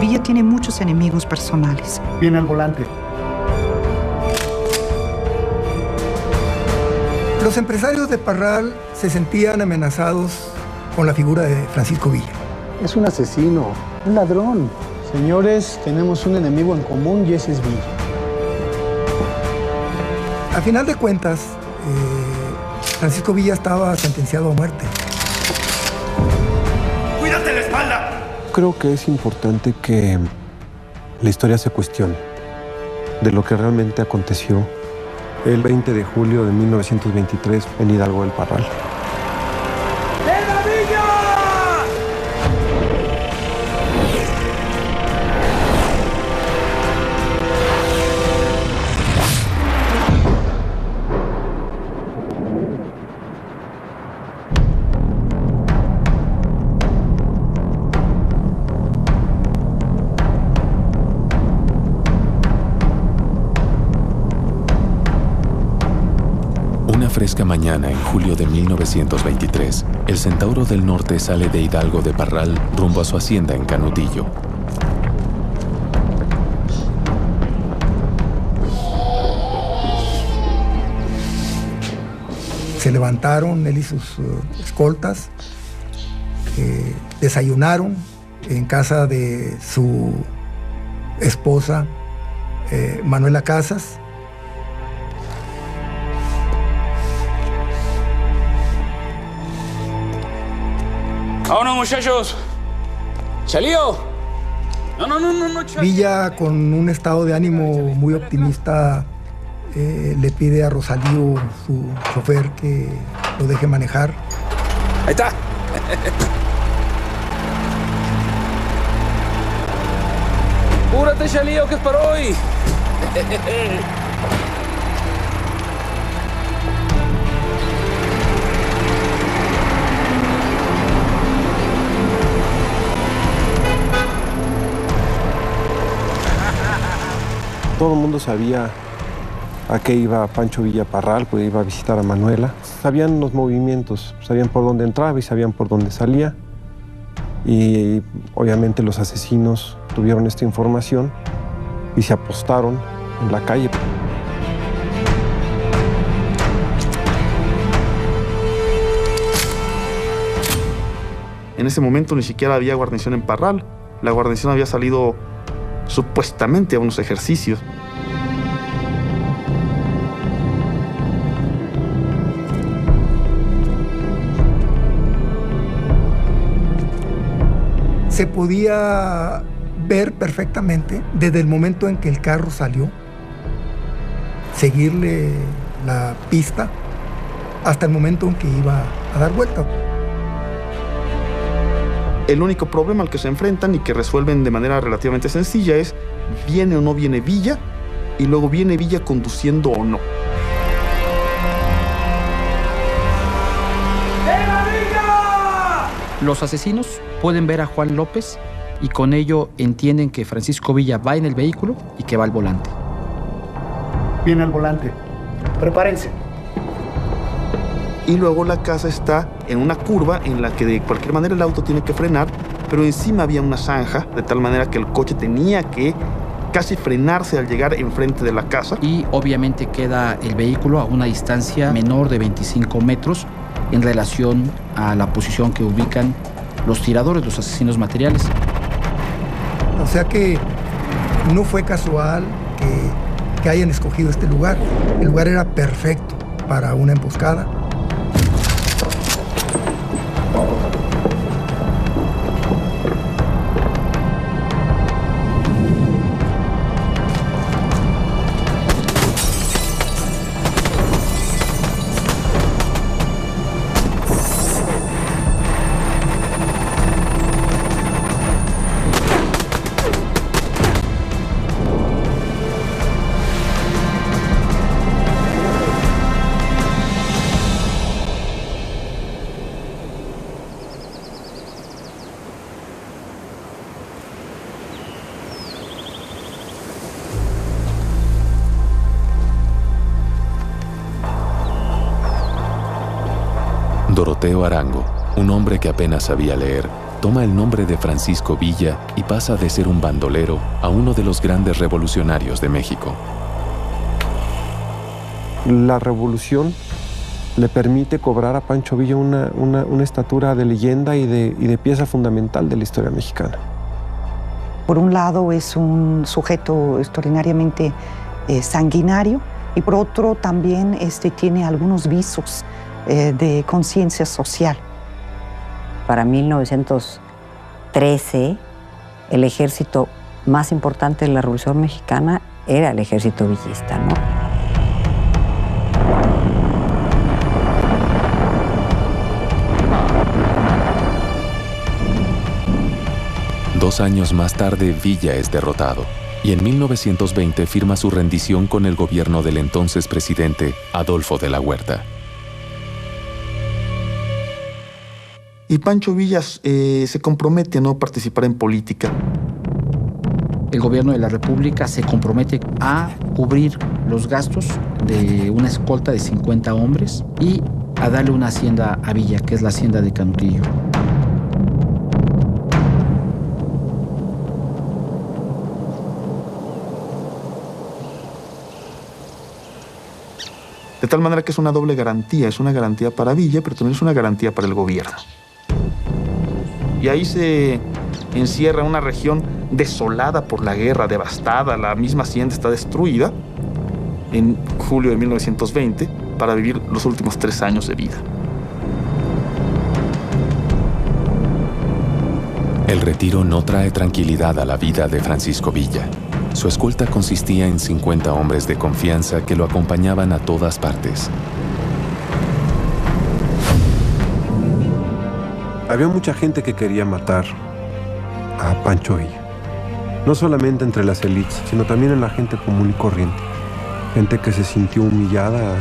Villa tiene muchos enemigos personales. Viene al volante. Los empresarios de Parral se sentían amenazados con la figura de Francisco Villa. Es un asesino, un ladrón. Señores, tenemos un enemigo en común y ese es Villa. A final de cuentas, Francisco Villa estaba sentenciado a muerte. ¡Cuídate la espalda! Creo que es importante que la historia se cuestione de lo que realmente aconteció el 20 de julio de 1923 en Hidalgo del Parral. ¡Venga, Villa! Una fresca mañana en julio de 1923, el Centauro del Norte sale de Hidalgo de Parral rumbo a su hacienda en Canutillo. Se levantaron él y sus escoltas, desayunaron en casa de su esposa, Manuela Casas. ¡Vámonos, muchachos! ¡Salió! No, Villa, con un estado de ánimo muy optimista, le pide a Rosalío, su chofer, que lo deje manejar. ¡Ahí está! ¡Púrate, Chalío, que es para hoy! Todo el mundo sabía a qué iba Pancho Villa Parral, pues iba a visitar a Manuela. Sabían los movimientos, sabían por dónde entraba y sabían por dónde salía. Y obviamente los asesinos tuvieron esta información y se apostaron en la calle. En ese momento ni siquiera había guarnición en Parral. La guarnición había salido supuestamente a unos ejercicios. Se podía ver perfectamente desde el momento en que el carro salió, seguirle la pista hasta el momento en que iba a dar vuelta. El único problema al que se enfrentan y que resuelven de manera relativamente sencilla es: ¿viene o no viene Villa? Y luego, ¿viene Villa conduciendo o no? ¡Venga, Villa! Los asesinos pueden ver a Juan López y con ello entienden que Francisco Villa va en el vehículo y que va al volante. Viene al volante. Prepárense. Y luego la casa está en una curva en la que de cualquier manera el auto tiene que frenar, pero encima había una zanja, de tal manera que el coche tenía que casi frenarse al llegar enfrente de la casa. Y obviamente queda el vehículo a una distancia menor de 25 metros en relación a la posición que ubican los tiradores, los asesinos materiales. O sea que no fue casual que hayan escogido este lugar. El lugar era perfecto para una emboscada. Doroteo Arango, un hombre que apenas sabía leer, toma el nombre de Francisco Villa y pasa de ser un bandolero a uno de los grandes revolucionarios de México. La revolución le permite cobrar a Pancho Villa una estatura de leyenda y de pieza fundamental de la historia mexicana. Por un lado es un sujeto extraordinariamente sanguinario y por otro también tiene algunos visos de conciencia social. Para 1913, el ejército más importante de la Revolución Mexicana era el ejército villista, ¿no? Dos años más tarde, Villa es derrotado y en 1920 firma su rendición con el gobierno del entonces presidente Adolfo de la Huerta. Y Pancho Villa se compromete a no participar en política. El gobierno de la República se compromete a cubrir los gastos de una escolta de 50 hombres y a darle una hacienda a Villa, que es la hacienda de Canutillo. De tal manera que es una doble garantía. Es una garantía para Villa, pero también es una garantía para el gobierno. Y ahí se encierra una región desolada por la guerra, devastada. La misma hacienda está destruida en julio de 1920 para vivir los últimos 3 años de vida. El retiro no trae tranquilidad a la vida de Francisco Villa. Su escolta consistía en 50 hombres de confianza que lo acompañaban a todas partes. Había mucha gente que quería matar a Pancho Villa. No solamente entre las élites, sino también en la gente común y corriente. Gente que se sintió humillada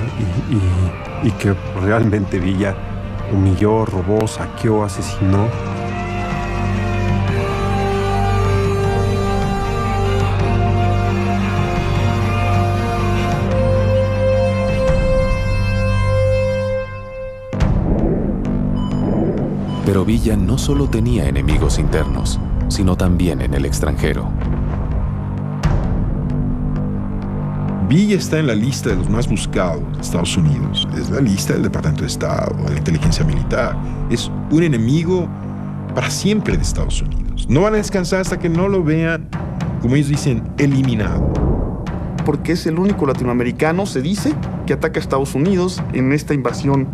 y que realmente Villa humilló, robó, saqueó, asesinó. Pero Villa no solo tenía enemigos internos, sino también en el extranjero. Villa está en la lista de los más buscados de Estados Unidos. Es la lista del Departamento de Estado, de la inteligencia militar. Es un enemigo para siempre de Estados Unidos. No van a descansar hasta que no lo vean, como ellos dicen, eliminado. Porque es el único latinoamericano, se dice, que ataca a Estados Unidos en esta invasión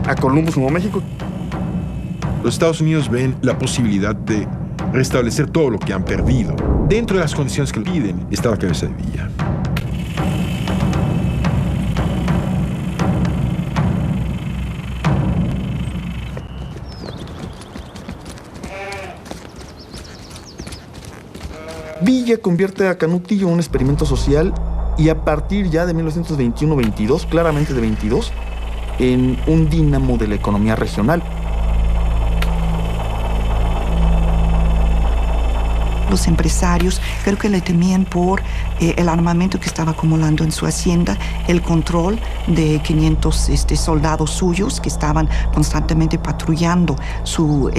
a Columbus, Nuevo México. Los Estados Unidos ven la posibilidad de restablecer todo lo que han perdido. Dentro de las condiciones que piden está la cabeza de Villa. Villa convierte a Canutillo en un experimento social y a partir ya de 1921-22, claramente de 22, en un dínamo de la economía regional. Los empresarios creo que le temían por el armamento que estaba acumulando en su hacienda, el control de 500 soldados suyos que estaban constantemente patrullando su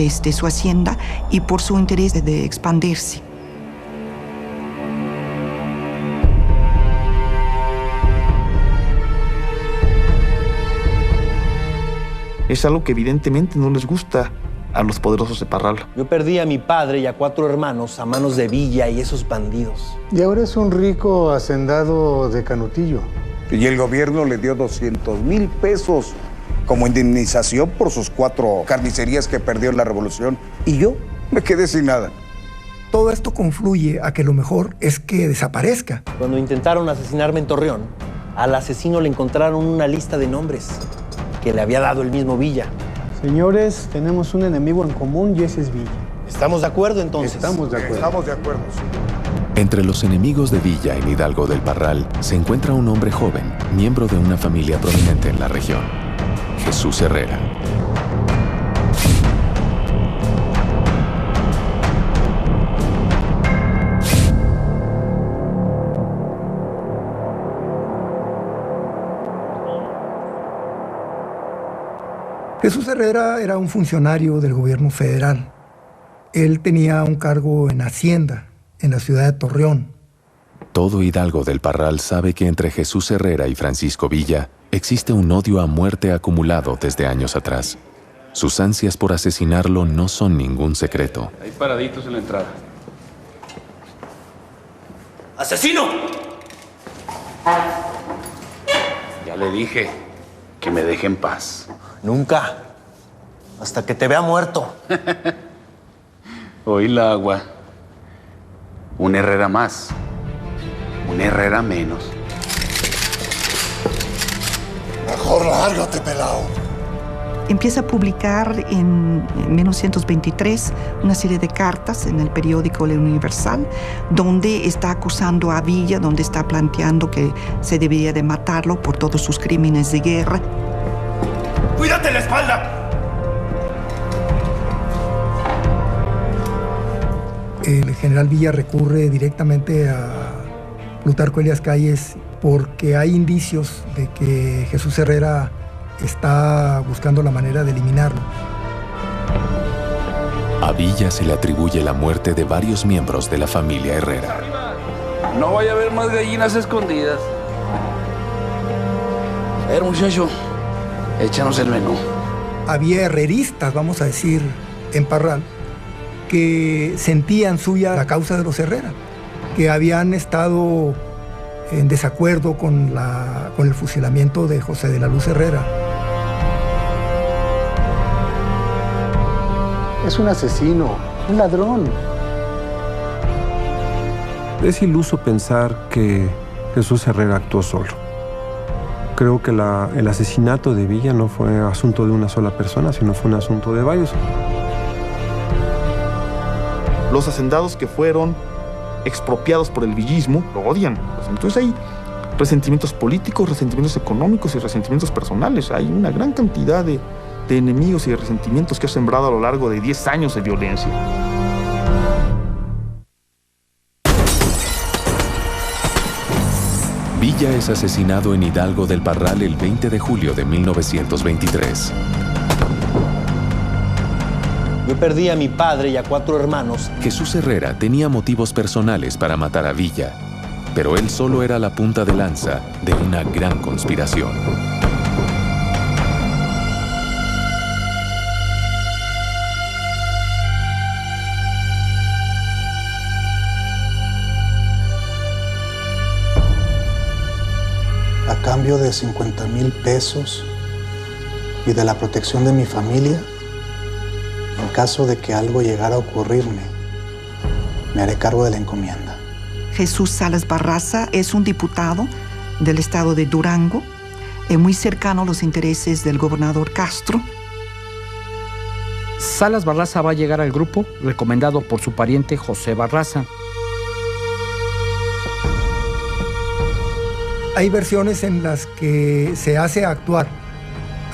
hacienda y por su interés de expandirse. Es algo que evidentemente no les gusta a los poderosos de Parral. Yo perdí a mi padre y a 4 hermanos a manos de Villa y esos bandidos. Y ahora es un rico hacendado de Canutillo. Y el gobierno le dio 200,000 pesos como indemnización por sus 4 carnicerías que perdió en la revolución. Y yo me quedé sin nada. Todo esto confluye a que lo mejor es que desaparezca. Cuando intentaron asesinarme en Torreón, al asesino le encontraron una lista de nombres que le había dado el mismo Villa. Señores, tenemos un enemigo en común y ese es Villa. ¿Estamos de acuerdo entonces? Estamos de acuerdo. Estamos de acuerdo, sí. Entre los enemigos de Villa en Hidalgo del Parral se encuentra un hombre joven, miembro de una familia prominente en la región, Jesús Herrera. Jesús Herrera era un funcionario del gobierno federal Él tenía un cargo en Hacienda, en la ciudad de Torreón. Todo Hidalgo del Parral sabe que entre Jesús Herrera y Francisco Villa existe un odio a muerte acumulado desde años atrás. Sus ansias por asesinarlo no son ningún secreto. Ahí paraditos en la entrada. ¡Asesino! Ya le dije que me deje en paz. Nunca. Hasta que te vea muerto. Oí la agua. Un Herrera más. Un Herrera menos. Mejor lárgate, pelao. Empieza a publicar en 1923 una serie de cartas en el periódico El Universal, donde está acusando a Villa, donde está planteando que se debería de matarlo por todos sus crímenes de guerra. ¡Cuídate la espalda! El general Villa recurre directamente a Plutarco Elías Calles porque hay indicios de que Jesús Herrera está buscando la manera de eliminarlo. A Villa se le atribuye la muerte de varios miembros de la familia Herrera. No vaya a haber más gallinas escondidas. A ver, muchacho, échanos el menú. Había herreristas, vamos a decir, en Parral, que sentían suya la causa de los Herrera, que habían estado en desacuerdo con el fusilamiento de José de la Luz Herrera. Es un asesino, un ladrón. Es iluso pensar que Jesús Herrera actuó solo. Creo que el asesinato de Villa no fue asunto de una sola persona, sino fue un asunto de varios. Los hacendados que fueron expropiados por el villismo lo odian. Entonces hay resentimientos políticos, resentimientos económicos y resentimientos personales. Hay una gran cantidad de enemigos y de resentimientos que ha sembrado a lo largo de 10 años de violencia. Villa es asesinado en Hidalgo del Parral el 20 de julio de 1923. Yo perdí a mi padre y a 4 hermanos. Jesús Herrera tenía motivos personales para matar a Villa, pero él solo era la punta de lanza de una gran conspiración. A cambio de 50,000 pesos y de la protección de mi familia, en caso de que algo llegara a ocurrirme, me haré cargo de la encomienda. Jesús Salas Barraza es un diputado del estado de Durango, muy cercano a los intereses del gobernador Castro. Salas Barraza va a llegar al grupo recomendado por su pariente José Barraza. Hay versiones en las que se hace actuar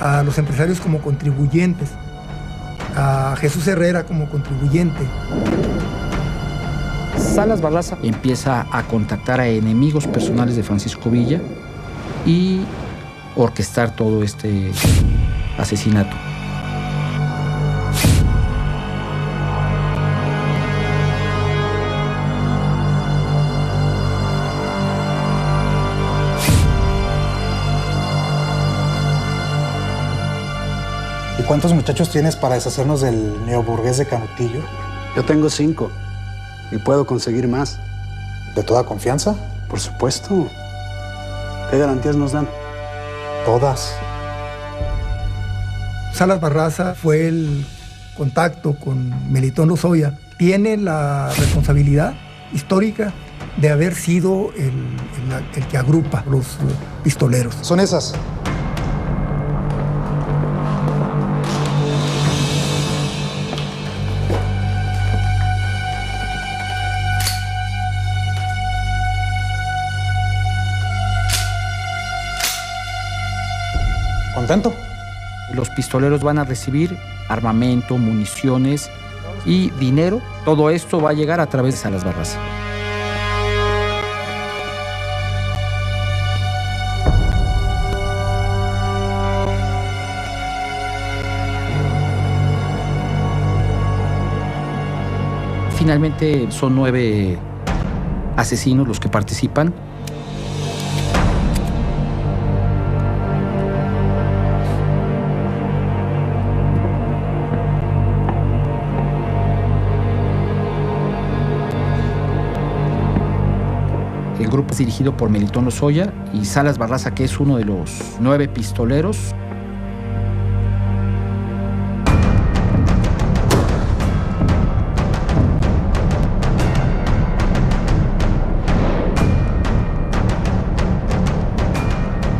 a los empresarios como contribuyentes, a Jesús Herrera como contribuyente. Salas Barraza empieza a contactar a enemigos personales de Francisco Villa y orquestar todo este asesinato. ¿Y cuántos muchachos tienes para deshacernos del neoburgués de Canutillo? Yo tengo 5 y puedo conseguir más. ¿De toda confianza? Por supuesto. ¿Qué garantías nos dan? Todas. Salas Barraza fue el contacto con Melitón Lozoya. Tiene la responsabilidad histórica de haber sido el que agrupa los pistoleros. Son esas. ¿Contento? Los pistoleros van a recibir armamento, municiones y dinero. Todo esto va a llegar a través de Salas Barraza. Finalmente son 9 asesinos los que participan. El grupo es dirigido por Melitón Lozoya y Salas Barraza, que es uno de los 9 pistoleros.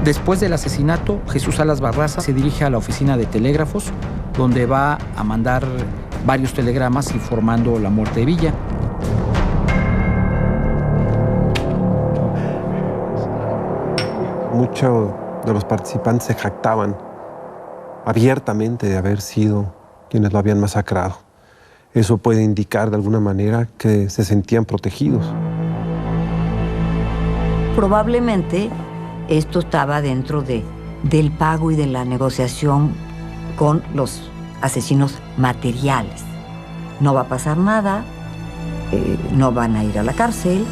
Después del asesinato, Jesús Salas Barraza se dirige a la oficina de telégrafos, donde va a mandar varios telegramas informando la muerte de Villa. Muchos de los participantes se jactaban abiertamente de haber sido quienes lo habían masacrado. Eso puede indicar de alguna manera que se sentían protegidos. Probablemente esto estaba dentro del pago y de la negociación con los asesinos materiales. No va a pasar nada, no van a ir a la cárcel.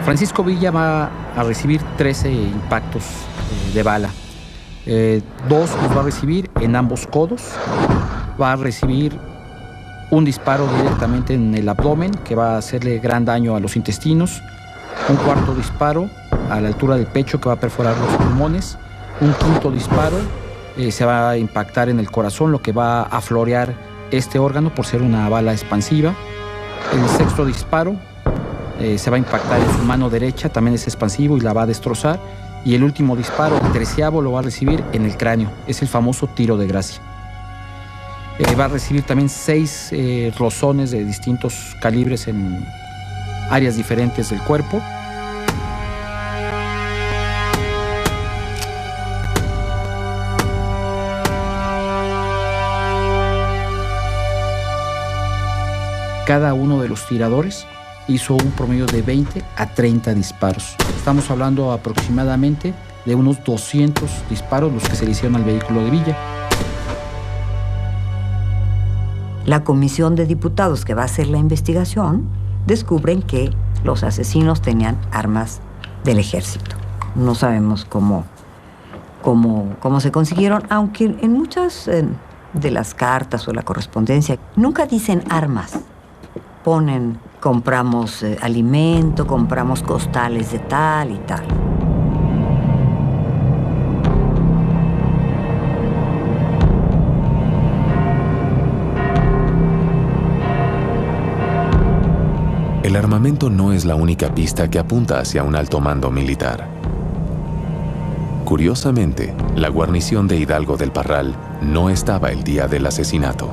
Francisco Villa va a recibir 13 impactos de bala. 2 los va a recibir en ambos codos. Va a recibir un disparo directamente en el abdomen que va a hacerle gran daño a los intestinos. Un cuarto disparo a la altura del pecho que va a perforar los pulmones. Un quinto disparo se va a impactar en el corazón, lo que va a florear este órgano por ser una bala expansiva. El sexto disparo se va a impactar en su mano derecha, también es expansivo y la va a destrozar. Y el último disparo, el 13avo, lo va a recibir en el cráneo. Es el famoso tiro de gracia. Va a recibir también 6 rozones de distintos calibres en áreas diferentes del cuerpo. Cada uno de los tiradores hizo un promedio de 20 a 30 disparos. Estamos hablando aproximadamente de unos 200 disparos los que se le hicieron al vehículo de Villa. La comisión de diputados que va a hacer la investigación descubren que los asesinos tenían armas del ejército. No sabemos cómo se consiguieron, aunque en muchas de las cartas o la correspondencia nunca dicen armas. Ponen, compramos alimento, compramos costales de tal y tal. El armamento no es la única pista que apunta hacia un alto mando militar. Curiosamente, la guarnición de Hidalgo del Parral no estaba el día del asesinato.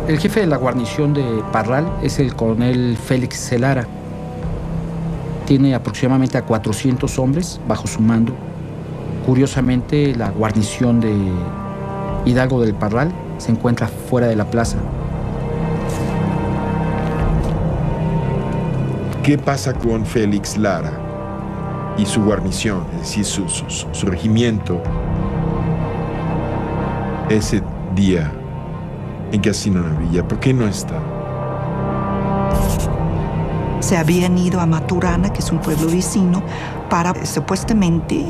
El jefe de la guarnición de Parral es el coronel Félix Celara. Tiene aproximadamente a 400 hombres bajo su mando. Curiosamente, la guarnición de Hidalgo del Parral se encuentra fuera de la plaza. ¿Qué pasa con Félix Lara y su guarnición, es decir, su regimiento, ese día en que asesinan a Villa? ¿Por qué no está? Se habían ido a Maturana, que es un pueblo vecino, para supuestamente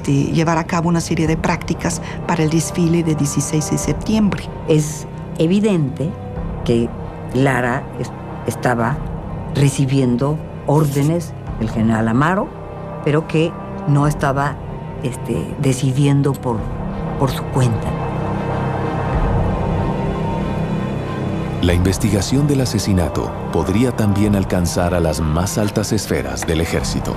llevar a cabo una serie de prácticas para el desfile de 16 de septiembre. Es evidente que Lara estaba recibiendo órdenes del general Amaro, pero que no estaba decidiendo por su cuenta. La investigación del asesinato podría también alcanzar a las más altas esferas del ejército.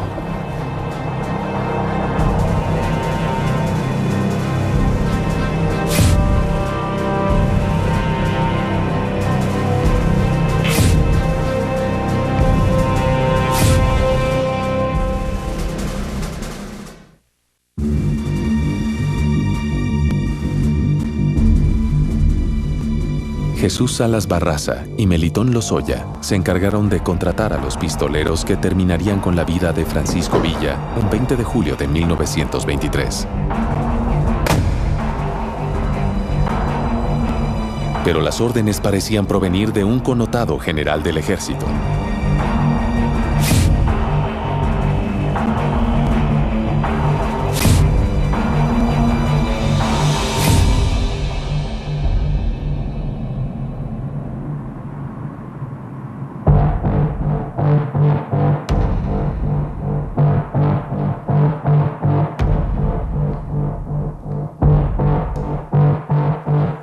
Jesús Salas Barraza y Melitón Lozoya se encargaron de contratar a los pistoleros que terminarían con la vida de Francisco Villa un 20 de julio de 1923. Pero las órdenes parecían provenir de un connotado general del ejército.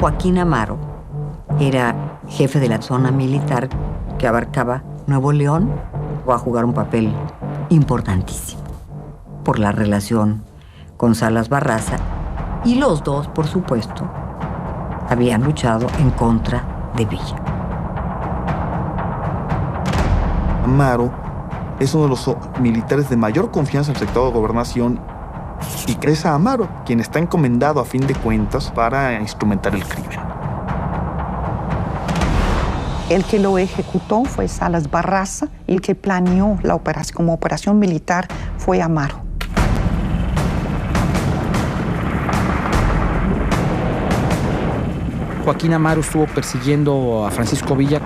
Joaquín Amaro era jefe de la zona militar que abarcaba Nuevo León. Va a jugar un papel importantísimo por la relación con Salas Barraza, y los dos, por supuesto, habían luchado en contra de Villa. Amaro es uno de los militares de mayor confianza del secretario de Gobernación, y es a Amaro quien está encomendado a fin de cuentas para instrumentar el crimen. El que lo ejecutó fue Salas Barraza, y el que planeó la operación como operación militar fue Amaro. Joaquín Amaro estuvo persiguiendo a Francisco Villa.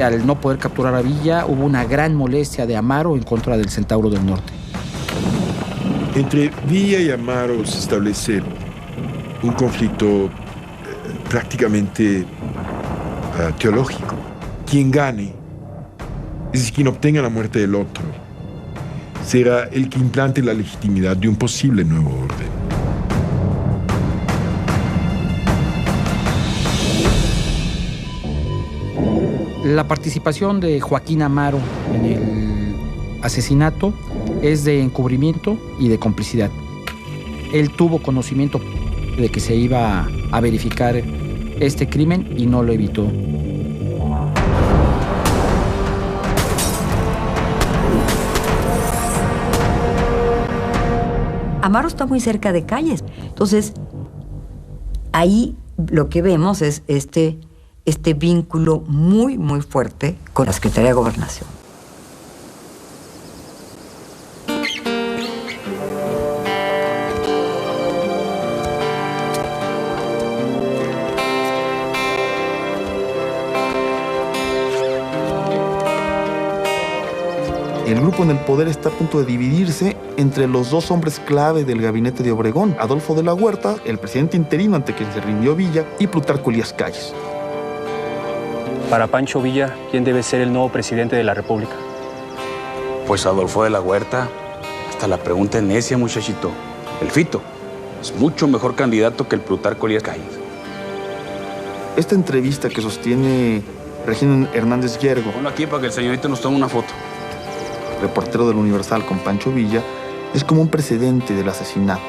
Al no poder capturar a Villa, hubo una gran molestia de Amaro en contra del Centauro del Norte. Entre Villa y Amaro se establece un conflicto prácticamente teológico. Quien gane, es decir, quien obtenga la muerte del otro, será el que implante la legitimidad de un posible nuevo orden. La participación de Joaquín Amaro en el asesinato es de encubrimiento y de complicidad. Él tuvo conocimiento de que se iba a verificar este crimen y no lo evitó. Amaro está muy cerca de Calles. Entonces, ahí lo que vemos es este vínculo muy, muy fuerte con la Secretaría de Gobernación. El grupo en el poder está a punto de dividirse entre los dos hombres clave del gabinete de Obregón, Adolfo de la Huerta, el presidente interino ante quien se rindió Villa, y Plutarco Elías Calles. Para Pancho Villa, ¿quién debe ser el nuevo presidente de la República? Pues Adolfo de la Huerta. Hasta la pregunta es necia, muchachito. El Fito es mucho mejor candidato que el Plutarco Elías Calles. Esta entrevista que sostiene Regina Hernández Yergo, Ponlo aquí para que el señorito nos tome una foto, reportero del Universal, con Pancho Villa, es como un precedente del asesinato.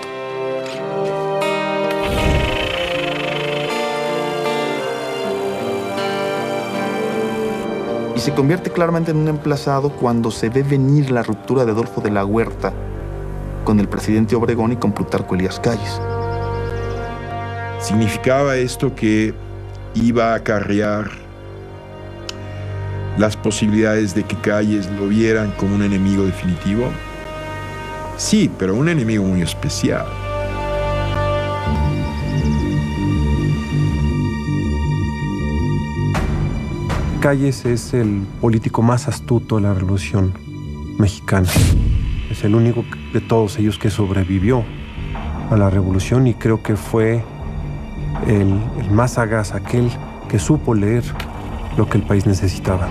Y se convierte claramente en un emplazado cuando se ve venir la ruptura de Adolfo de la Huerta con el presidente Obregón y con Plutarco Elías Calles. ¿Significaba esto que iba a acarrear las posibilidades de que Calles lo vieran como un enemigo definitivo? Sí, pero un enemigo muy especial. Calles es el político más astuto de la Revolución Mexicana. Es el único de todos ellos que sobrevivió a la Revolución, y creo que fue el más sagaz, aquel que supo leer lo que el país necesitaba.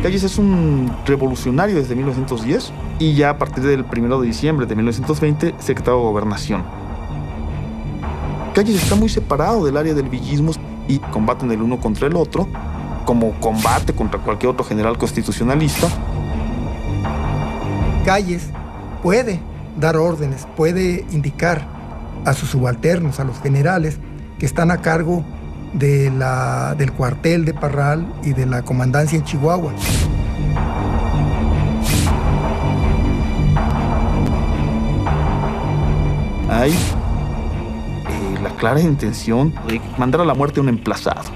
Calles es un revolucionario desde 1910 y ya a partir del 1 de diciembre de 1920, secretario de Gobernación. Calles está muy separado del área del villismo y combaten el uno contra el otro, como combate contra cualquier otro general constitucionalista. Calles puede dar órdenes, puede indicar a sus subalternos, a los generales que están a cargo del cuartel de Parral y de la comandancia en Chihuahua. Hay la clara intención de mandar a la muerte a un emplazado.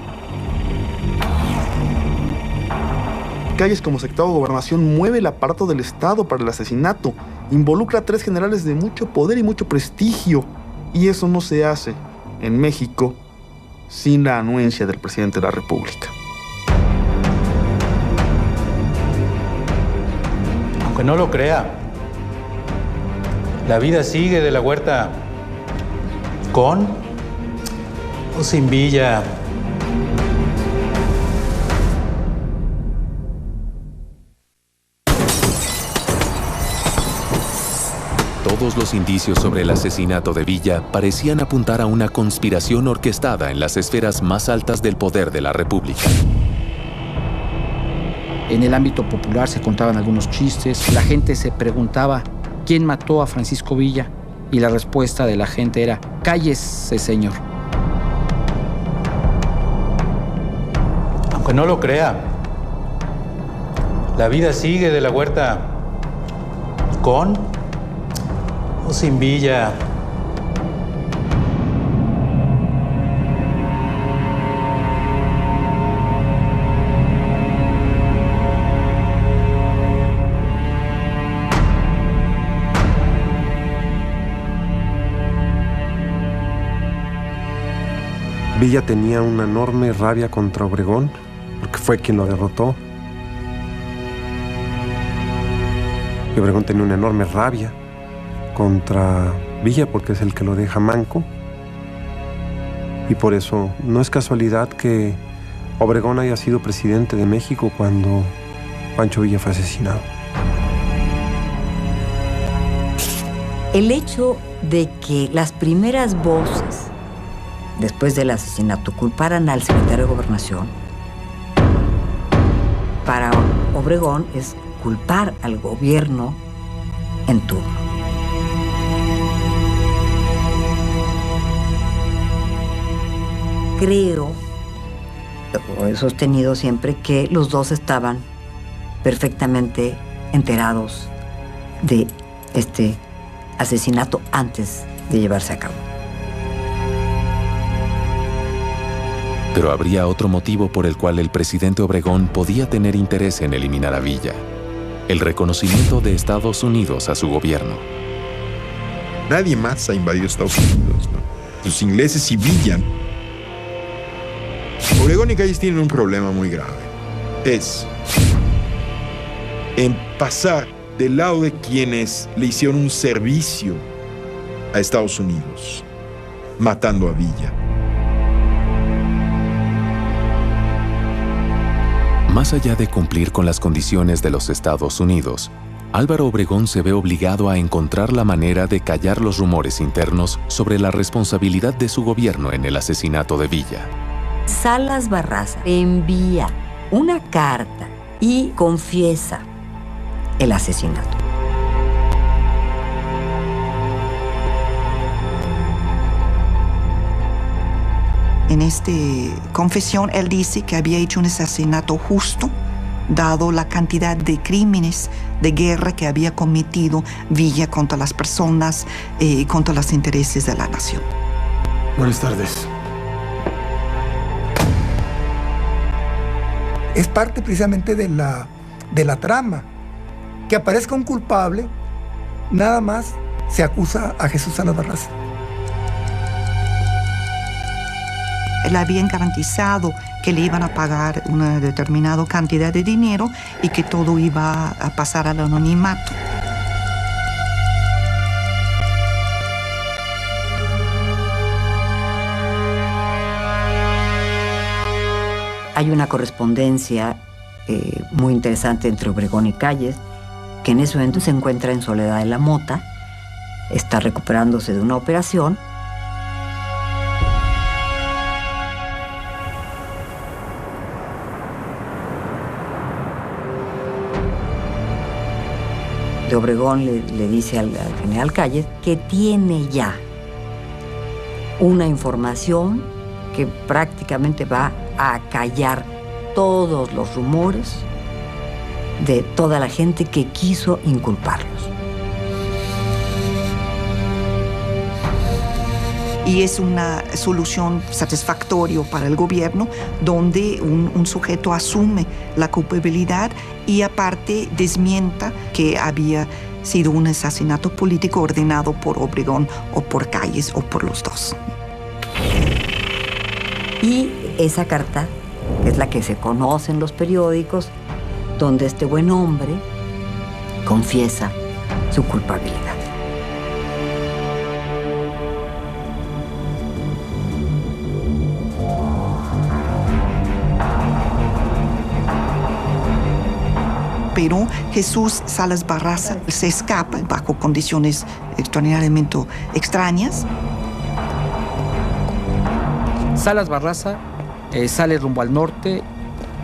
Calles como secretario de Gobernación mueve el aparato del Estado para el asesinato, involucra a 3 generales de mucho poder y mucho prestigio, y eso no se hace en México sin la anuencia del presidente de la República. Aunque no lo crea, la vida sigue de la Huerta con o sin Villa. Todos los indicios sobre el asesinato de Villa parecían apuntar a una conspiración orquestada en las esferas más altas del poder de la República. En el ámbito popular se contaban algunos chistes, la gente se preguntaba quién mató a Francisco Villa y la respuesta de la gente era: cállese, señor. Aunque no lo crea, la vida sigue de la Huerta con o sin Villa. Villa tenía una enorme rabia contra Obregón, porque fue quien lo derrotó. Y Obregón tenía una enorme rabia contra Villa porque es el que lo deja manco. Y por eso no es casualidad que Obregón haya sido presidente de México cuando Pancho Villa fue asesinado. El hecho de que las primeras voces después del asesinato culparan al secretario de Gobernación, para Obregón es culpar al gobierno en turno. Creo, o he sostenido siempre, que los dos estaban perfectamente enterados de este asesinato antes de llevarse a cabo. Pero habría otro motivo por el cual el presidente Obregón podía tener interés en eliminar a Villa: el reconocimiento de Estados Unidos a su gobierno. Nadie más ha invadido Estados Unidos, ¿no? Los ingleses y Villa. Obregón y Calles tienen un problema muy grave. Es en pasar del lado de quienes le hicieron un servicio a Estados Unidos, matando a Villa. Más allá de cumplir con las condiciones de los Estados Unidos, Álvaro Obregón se ve obligado a encontrar la manera de callar los rumores internos sobre la responsabilidad de su gobierno en el asesinato de Villa. Salas Barraza envía una carta y confiesa el asesinato. En esta confesión, él dice que había hecho un asesinato justo, dado la cantidad de crímenes de guerra que había cometido Villa contra las personas y contra los intereses de la nación. Buenas tardes. Es parte precisamente de la trama. Que aparezca un culpable, nada más se acusa a Jesús Salas Barraza. Él había garantizado que le iban a pagar una determinada cantidad de dinero y que todo iba a pasar al anonimato. Hay una correspondencia muy interesante entre Obregón y Calles, que en ese momento se encuentra en Soledad de la Mota, está recuperándose de una operación. De Obregón le dice al general Calles que tiene ya una información que prácticamente va a acallar todos los rumores de toda la gente que quiso inculparlos. y es una solución satisfactoria para el gobierno donde un sujeto asume la culpabilidad y aparte desmienta que había sido un asesinato político ordenado por Obregón o por Calles o por los dos. Y esa carta, que es la que se conoce en los periódicos, donde este buen hombre confiesa su culpabilidad. Pero Jesús Salas Barraza se escapa bajo condiciones extraordinariamente extrañas. Salas Barraza sale rumbo al norte,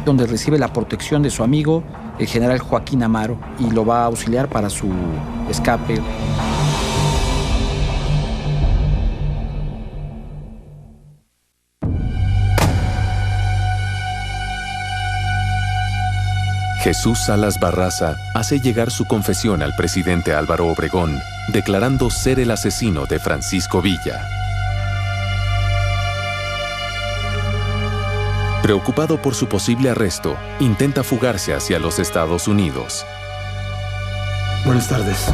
donde recibe la protección de su amigo, el general Joaquín Amaro, y lo va a auxiliar para su escape. Jesús Salas Barraza hace llegar su confesión al presidente Álvaro Obregón, declarando ser el asesino de Francisco Villa. Preocupado por su posible arresto, intenta fugarse hacia los Estados Unidos. Buenas tardes.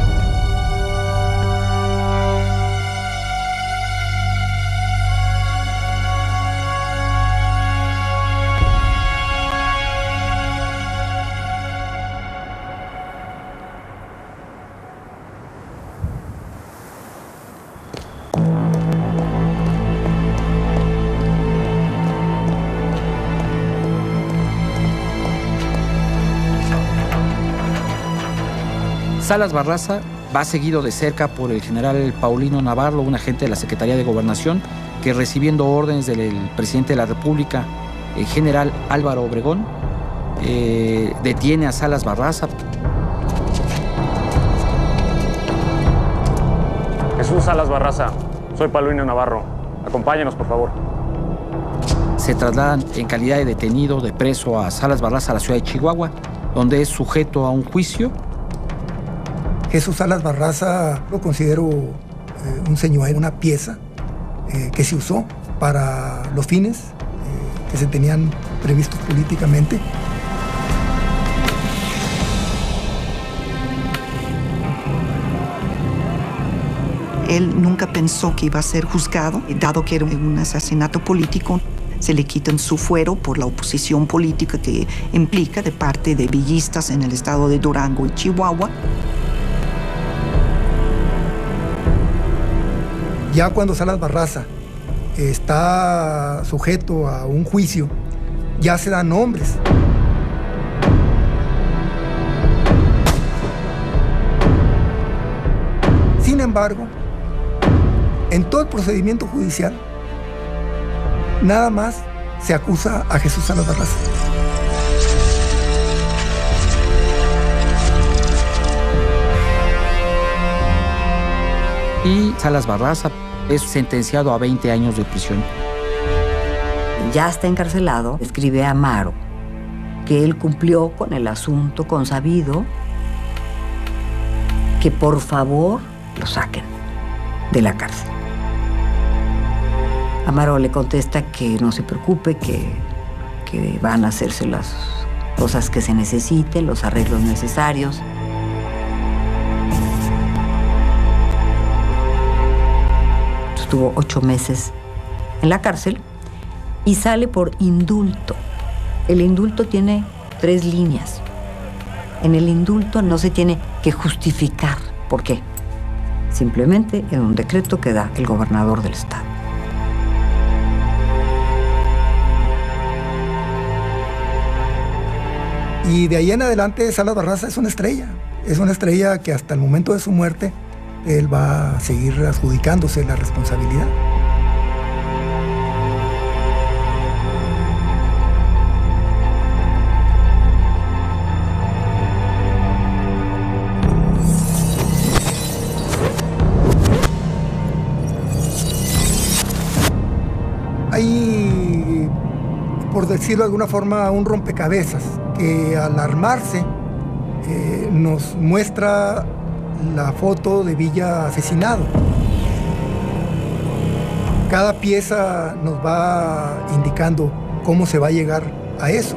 Salas Barraza va seguido de cerca por el general Paulino Navarro, un agente de la Secretaría de Gobernación, que recibiendo órdenes del presidente de la República, el general Álvaro Obregón, detiene a Salas Barraza. Jesús Salas Barraza, soy Paulino Navarro. Acompáñenos, por favor. Se trasladan en calidad de detenido, de preso, a Salas Barraza, a la ciudad de Chihuahua, donde es sujeto a un juicio. Jesús Salas Barraza lo considero un señuelo, una pieza que se usó para los fines que se tenían previstos políticamente. Él nunca pensó que iba a ser juzgado, dado que era un asesinato político. Se le quitan su fuero por la oposición política que implica de parte de villistas en el estado de Durango y Chihuahua. Ya cuando Salas Barraza está sujeto a un juicio, ya se dan nombres. Sin embargo, en todo el procedimiento judicial, nada más se acusa a Jesús Salas Barraza. Y Salas Barraza es sentenciado a 20 años de prisión. Ya está encarcelado, escribe a Amaro que él cumplió con el asunto consabido, que por favor lo saquen de la cárcel. Amaro le contesta que no se preocupe, que van a hacerse las cosas que se necesiten, los arreglos necesarios. Estuvo 8 meses en la cárcel y sale por indulto. El indulto tiene 3 líneas. En el indulto no se tiene que justificar. ¿Por qué? Simplemente en un decreto que da el gobernador del estado. Y de ahí en adelante Salas Barraza es una estrella. Es una estrella que hasta el momento de su muerte él va a seguir adjudicándose la responsabilidad. Hay, por decirlo de alguna forma, un rompecabezas que al armarse nos muestra la foto de Villa asesinado. Cada pieza nos va indicando cómo se va a llegar a eso.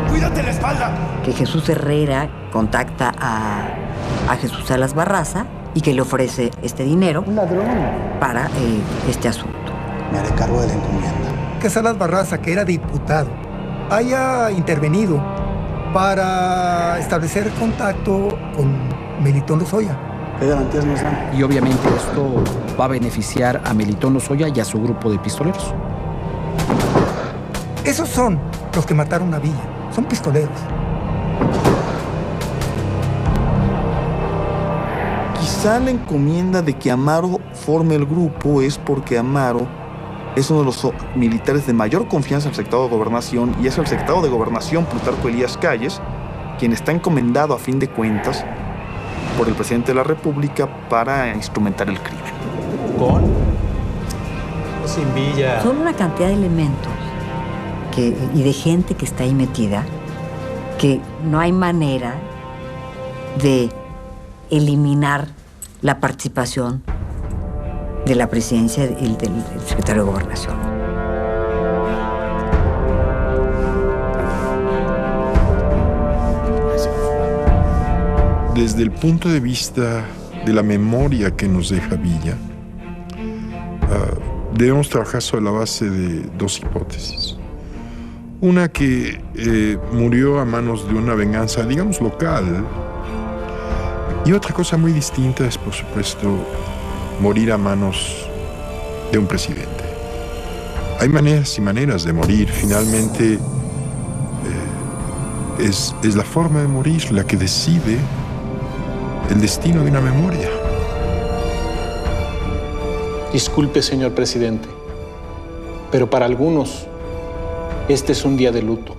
¡Cuídate la espalda! Que Jesús Herrera contacta a Jesús Salas Barraza y que le ofrece este dinero. Un ladrón. Para este asunto. Me haré cargo de la encomienda. Que Salas Barraza, que era diputado, haya intervenido para establecer contacto con Melitón Lozoya. ¿Qué garantías nos dan? Y obviamente esto va a beneficiar a Melitón Lozoya y a su grupo de pistoleros. Esos son los que mataron a Villa. Son pistoleros. Quizá la encomienda de que Amaro forme el grupo es porque Amaro es uno de los militares de mayor confianza en el secretario de Gobernación y es el secretario de Gobernación, Plutarco Elías Calles, quien está encomendado a fin de cuentas por el presidente de la República para instrumentar el crimen. ¿Con? O sin Villa. Son una cantidad de elementos y de gente que está ahí metida que no hay manera de eliminar la participación de la presidencia y del secretario de Gobernación. Desde el punto de vista de la memoria que nos deja Villa, debemos trabajar sobre la base de dos hipótesis. Una que murió a manos de una venganza, digamos, local, y otra cosa muy distinta es, por supuesto, morir a manos de un presidente. Hay maneras y maneras de morir. Finalmente, es la forma de morir la que decide el destino de una memoria. Disculpe, señor presidente, pero para algunos, este es un día de luto.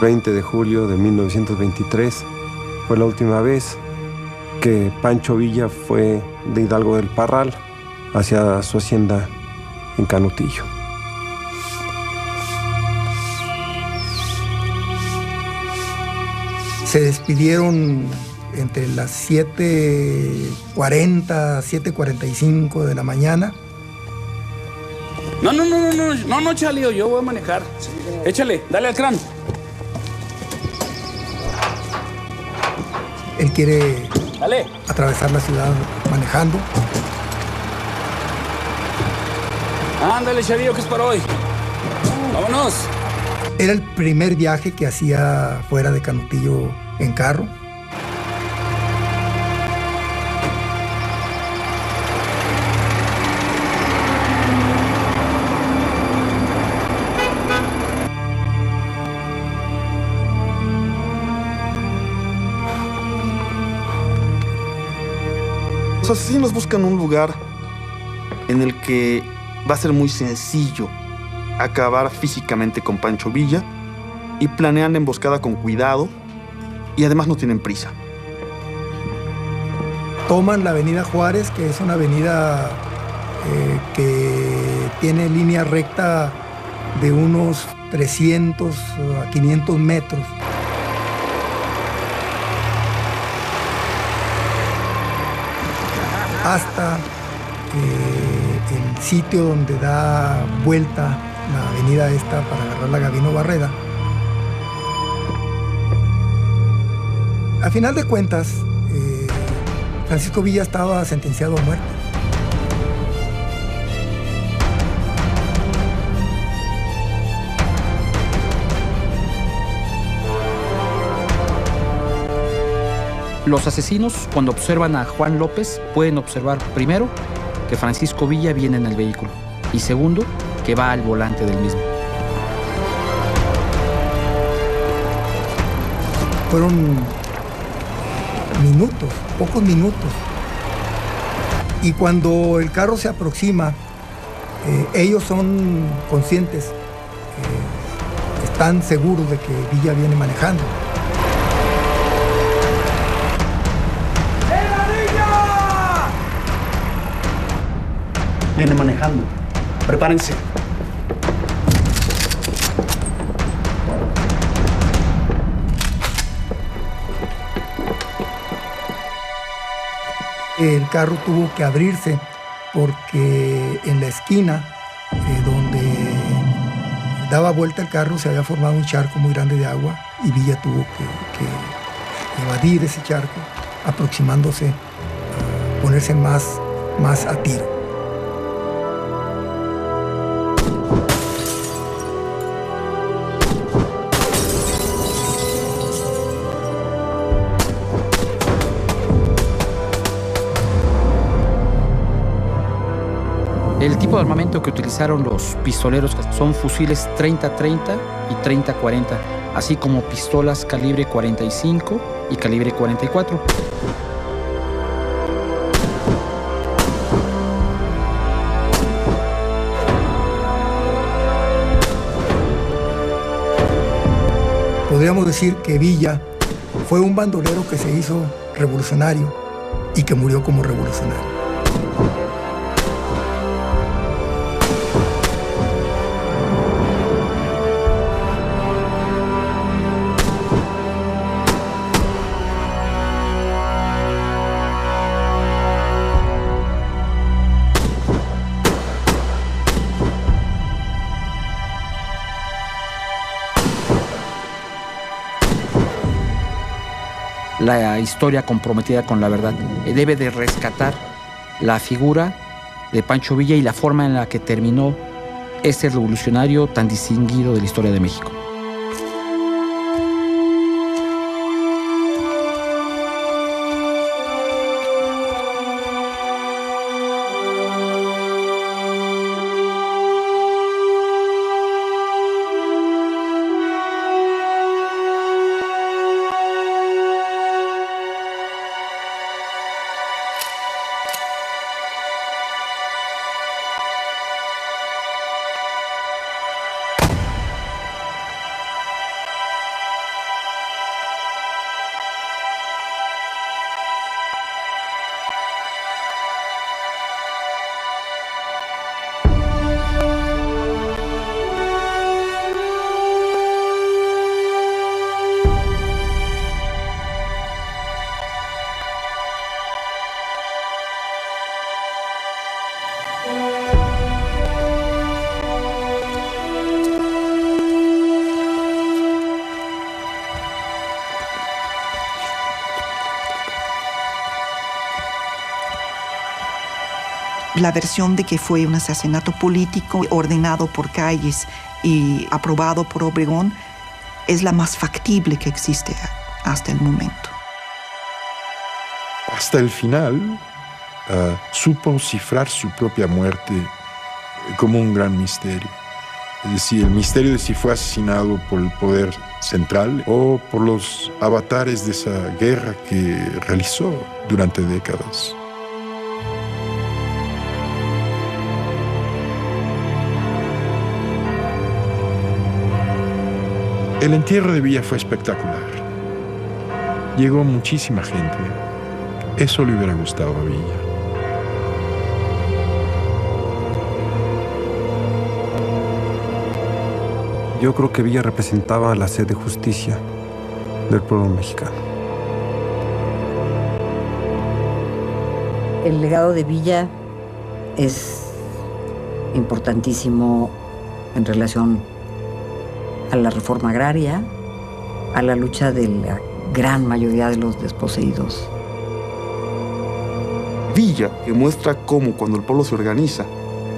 El 20 de julio de 1923 fue la última vez que Pancho Villa fue de Hidalgo del Parral hacia su hacienda en Canutillo. Se despidieron entre las 7:40, 7:45 de la mañana. No, Chalío, yo voy a manejar. Échale, dale al crán. Él quiere Dale. atravesar la ciudad manejando. Ándale, Chalío, que es para hoy. Vámonos. Era el primer viaje que hacía fuera de Canutillo en carro. Los asesinos buscan un lugar en el que va a ser muy sencillo acabar físicamente con Pancho Villa y planean la emboscada con cuidado y además no tienen prisa. Toman la avenida Juárez, que es una avenida que tiene línea recta de unos 300 a 500 metros. Hasta el sitio donde da vuelta la avenida esta para agarrar la Gabino Barreda. A final de cuentas, Francisco Villa estaba sentenciado a muerte. Los asesinos, cuando observan a Juan López, pueden observar primero que Francisco Villa viene en el vehículo y segundo, que va al volante del mismo. Fueron minutos, pocos minutos. Y cuando el carro se aproxima, ellos son conscientes, están seguros de que Villa viene manejando. Viene manejando. Prepárense. El carro tuvo que abrirse porque en la esquina donde daba vuelta el carro se había formado un charco muy grande de agua y Villa tuvo que evadir ese charco, aproximándose a ponerse más a tiro. El tipo de armamento que utilizaron los pistoleros son fusiles 30-30 y 30-40, así como pistolas calibre 45 y calibre 44. Podríamos decir que Villa fue un bandolero que se hizo revolucionario y que murió como revolucionario. La historia comprometida con la verdad debe de rescatar la figura de Pancho Villa y la forma en la que terminó este revolucionario tan distinguido de la historia de México. La versión de que fue un asesinato político ordenado por Calles y aprobado por Obregón es la más factible que existe hasta el momento. Hasta el final supo cifrar su propia muerte como un gran misterio. Es decir, el misterio de si fue asesinado por el poder central o por los avatares de esa guerra que realizó durante décadas. El entierro de Villa fue espectacular. Llegó muchísima gente. Eso le hubiera gustado a Villa. Yo creo que Villa representaba la sed de justicia del pueblo mexicano. El legado de Villa es importantísimo en relación a la reforma agraria, a la lucha de la gran mayoría de los desposeídos. Villa, que muestra cómo cuando el pueblo se organiza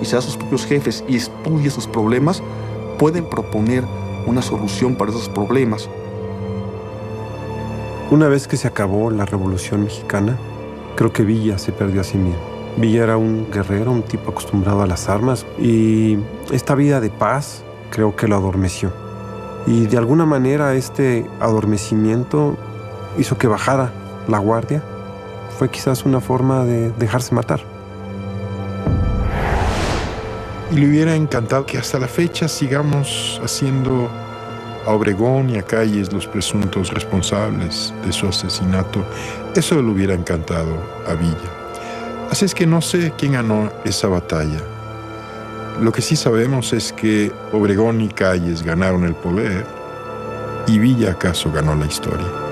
y se da sus propios jefes y estudia sus problemas, pueden proponer una solución para esos problemas. Una vez que se acabó la Revolución Mexicana, creo que Villa se perdió a sí mismo. Villa era un guerrero, un tipo acostumbrado a las armas, y esta vida de paz creo que lo adormeció. Y de alguna manera este adormecimiento hizo que bajara la guardia. Fue quizás una forma de dejarse matar. Y le hubiera encantado que hasta la fecha sigamos haciendo a Obregón y a Calles los presuntos responsables de su asesinato. Eso le hubiera encantado a Villa. Así es que no sé quién ganó esa batalla. Lo que sí sabemos es que Obregón y Calles ganaron el poder y Villa acaso ganó la historia.